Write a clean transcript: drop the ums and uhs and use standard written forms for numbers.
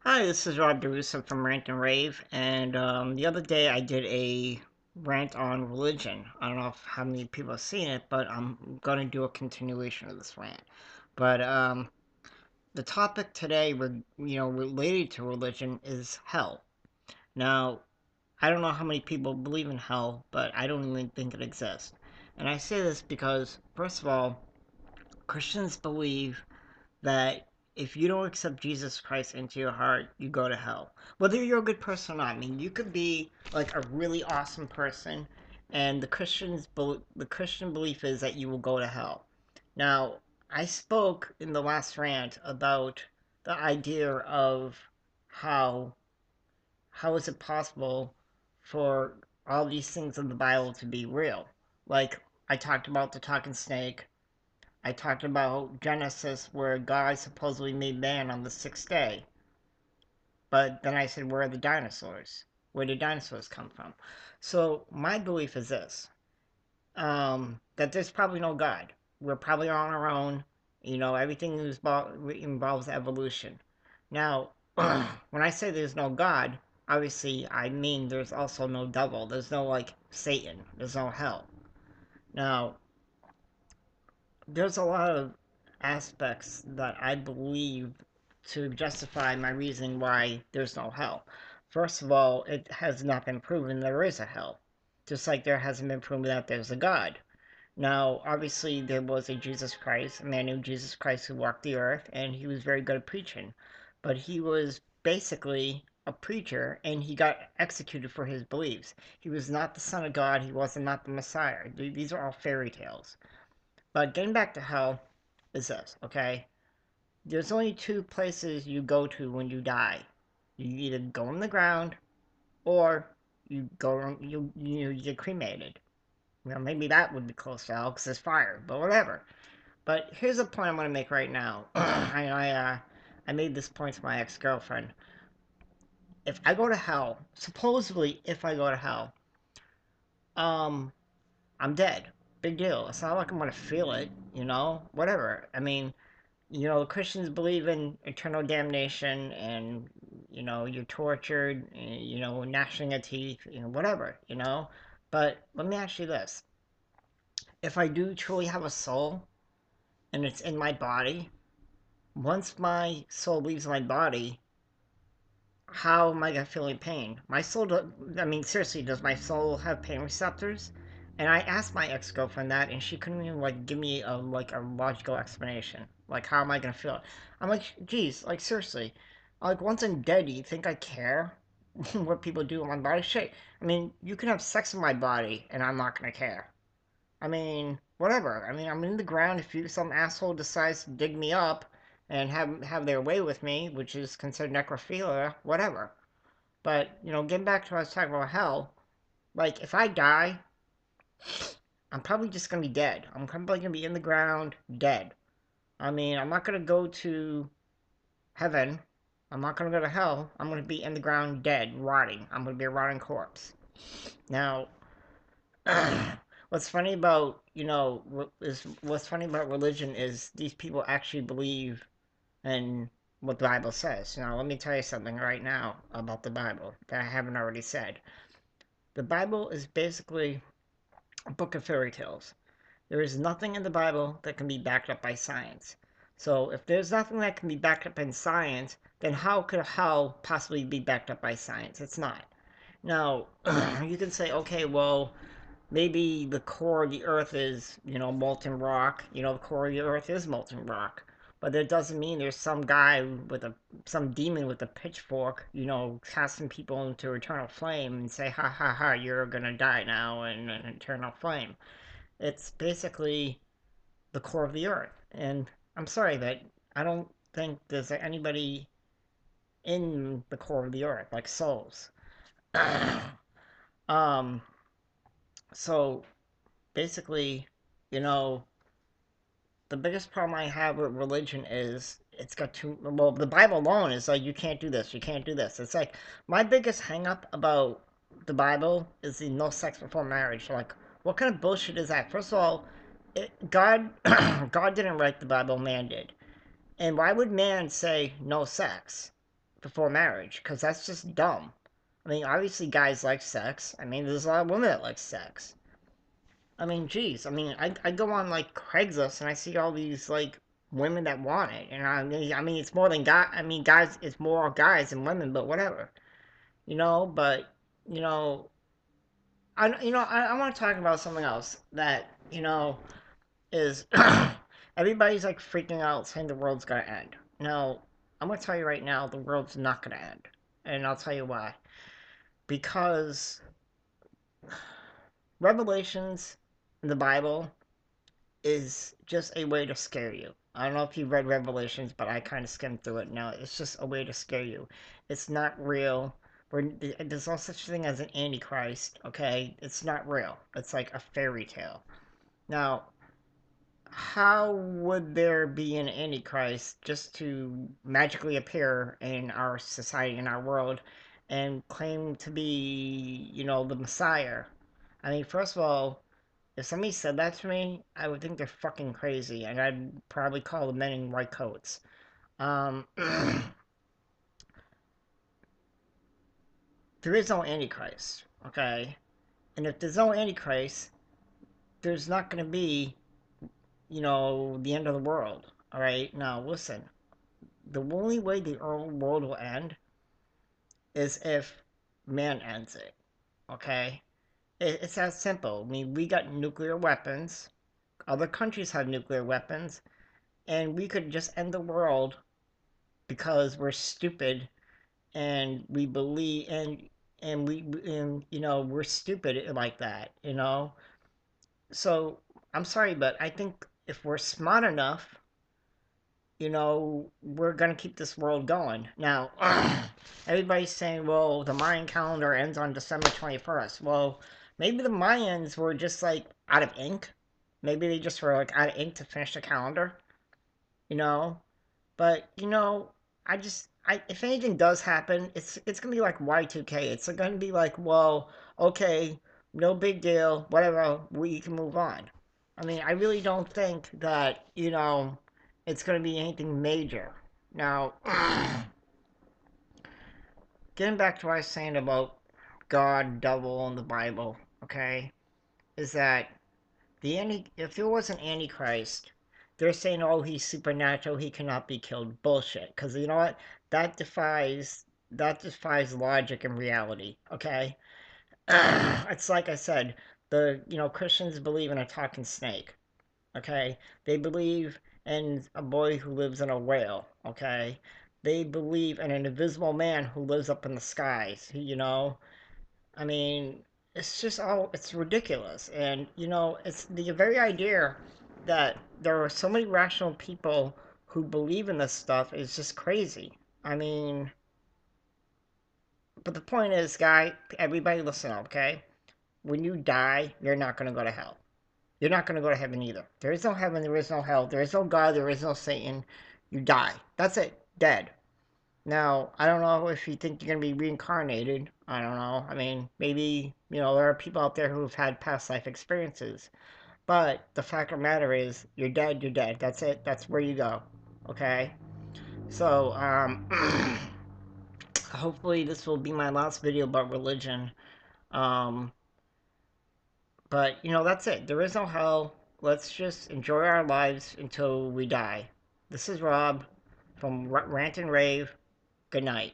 Hi, this is Rob DeRusso from Rant and Rave, and the other day I did a rant on religion. I don't know how many people have seen it, but I'm going to do a continuation of this rant. But the topic today, related to religion is hell. Now, I don't know how many people believe in hell, but I don't even think it exists. And I say this because, first of all, Christians believe that if you don't accept Jesus Christ into your heart, you go to hell. Whether you're a good person or not. I mean, you could be like a really awesome person, and the Christian belief is that you will go to hell. Now, I spoke in the last rant about the idea of how how is it possible for all these things in the Bible to be real? Like I talked about the talking snake, I talked about Genesis, where God supposedly made man on the sixth day. But then I said, where are the dinosaurs? Where did dinosaurs come from? So my belief is this: that there's probably no God. We're probably on our own. Everything involves evolution. Now, when I say there's no God, obviously I mean there's also no devil. There's no like Satan. There's no hell. Now, there's a lot of aspects that I believe to justify my reasoning why there's no hell. First of all, it has not been proven there is a hell, just like there hasn't been proven that there's a God. Now, obviously, there was a Jesus Christ, a man named Jesus Christ who walked the earth, and he was very good at preaching. But he was basically a preacher, and he got executed for his beliefs. He was not the Son of God, he was not the Messiah. These are all fairy tales. But getting back to hell is this, okay? There's only two places you go to when you die. You either go in the ground or you get cremated. Maybe that would be close to hell because there's fire, but whatever. But here's a point I'm going to make right now. I made this point to my ex-girlfriend. If I go to hell, supposedly if I go to hell, um, I'm dead. Big deal. It's not like I'm going to feel it, whatever. I mean, Christians believe in eternal damnation and, you're tortured, gnashing of teeth, whatever, But let me ask you this. If I do truly have a soul and it's in my body, once my soul leaves my body, how am I gonna feel any pain? I mean, seriously, does my soul have pain receptors? And I asked my ex-girlfriend that, and she couldn't even like give me a logical explanation. Like, how am I gonna feel it? I'm like, geez, like seriously, like once I'm dead, do you think I care what people do with my body? Shit, I mean, you can have sex with my body, and I'm not gonna care. I mean, whatever. I mean, I'm in the ground. If some asshole decides to dig me up and have their way with me, which is considered necrophilia, whatever. But getting back to what I was talking about hell, like if I die, I'm probably just gonna be dead. I'm probably gonna be in the ground, dead. I mean, I'm not gonna go to heaven. I'm not gonna go to hell. I'm gonna be in the ground, dead, rotting. I'm gonna be a rotting corpse. Now, what's funny about what's funny about religion is these people actually believe in what the Bible says. Now, let me tell you something right now about the Bible that I haven't already said. The Bible is basically a book of fairy tales. There is nothing in the Bible that can be backed up by science. So, if there's nothing that can be backed up in science, then how could hell possibly be backed up by science? It's not. Now, you can say, okay, well, maybe the core of the earth is, molten rock. The core of the earth is molten rock. But that doesn't mean there's some guy some demon with a pitchfork, casting people into eternal flame and say, ha ha ha, you're gonna die now in an eternal flame. It's basically the core of the earth. And I'm sorry, but I don't think there's anybody in the core of the earth, like souls. um, so basically, you know, the biggest problem I have with religion is it's got too well. The Bible alone is like you can't do this, you can't do this. It's like my biggest hang up about the Bible is the no sex before marriage. Like, what kind of bullshit is that? First of all, God God didn't write the Bible, man did. And why would man say no sex? before marriage, because that's just dumb. I mean, obviously guys like sex. I mean, there's a lot of women that like sex. I mean, geez. I mean, I go on like Craigslist and I see all these like women that want it, and I mean, it's more than guy. I mean, guys, it's more guys than women, but whatever, But you know, I want to talk about something else that is everybody's like freaking out saying the world's gonna end. Now, I'm gonna tell you right now, the world's not gonna end, and I'll tell you why. Because Revelations in the Bible is just a way to scare you. I don't know if you've read Revelations, but I kind of skimmed through it. Now, it's just a way to scare you. It's not real. There's no such thing as an antichrist, okay? It's not real. It's like a fairy tale. Now, how would there be an antichrist just to magically appear in our society, in our world, and claim to be, the Messiah? I mean, first of all, if somebody said that to me, I would think they're fucking crazy, and I'd probably call the men in white coats. There is no Antichrist, okay? And if there's no Antichrist, there's not going to be, the end of the world, alright? Now, listen, the only way the world will end is if man ends it, okay? It's that simple. I mean, we got nuclear weapons, other countries have nuclear weapons, and we could just end the world because we're stupid and we believe and we're stupid like that. So I'm sorry, but I think if we're smart enough, we're gonna keep this world going. Now, everybody's saying, well, the Mayan calendar ends on December 21st. Well, maybe the Mayans were just like out of ink. Maybe they just were like out of ink to finish the calendar, you know? But if anything does happen, it's gonna be like Y2K. It's gonna be like, well, okay, no big deal, whatever, we can move on. I mean, I really don't think that it's gonna be anything major. Now, getting back to what I was saying about God, devil, and the Bible, okay, is that if it was an antichrist, they're saying, oh, he's supernatural, he cannot be killed. Bullshit. Because you know what? That defies logic and reality. Okay. It's like I said, Christians believe in a talking snake. Okay. They believe in a boy who lives in a whale. Okay. They believe in an invisible man who lives up in the skies. I mean, it's ridiculous. And, it's the very idea that there are so many rational people who believe in this stuff is just crazy. I mean, but the point is, everybody listen up, okay? When you die, you're not going to go to hell. You're not going to go to heaven either. There is no heaven, there is no hell, there is no God, there is no Satan. You die. That's it. Dead. Now, I don't know if you think you're going to be reincarnated. I don't know. I mean, maybe, there are people out there who've had past life experiences. But the fact of the matter is, you're dead, you're dead. That's it. That's where you go. Okay? So, hopefully this will be my last video about religion. Um, but, that's it. There is no hell. Let's just enjoy our lives until we die. This is Rob from Rant and Rave. Good night.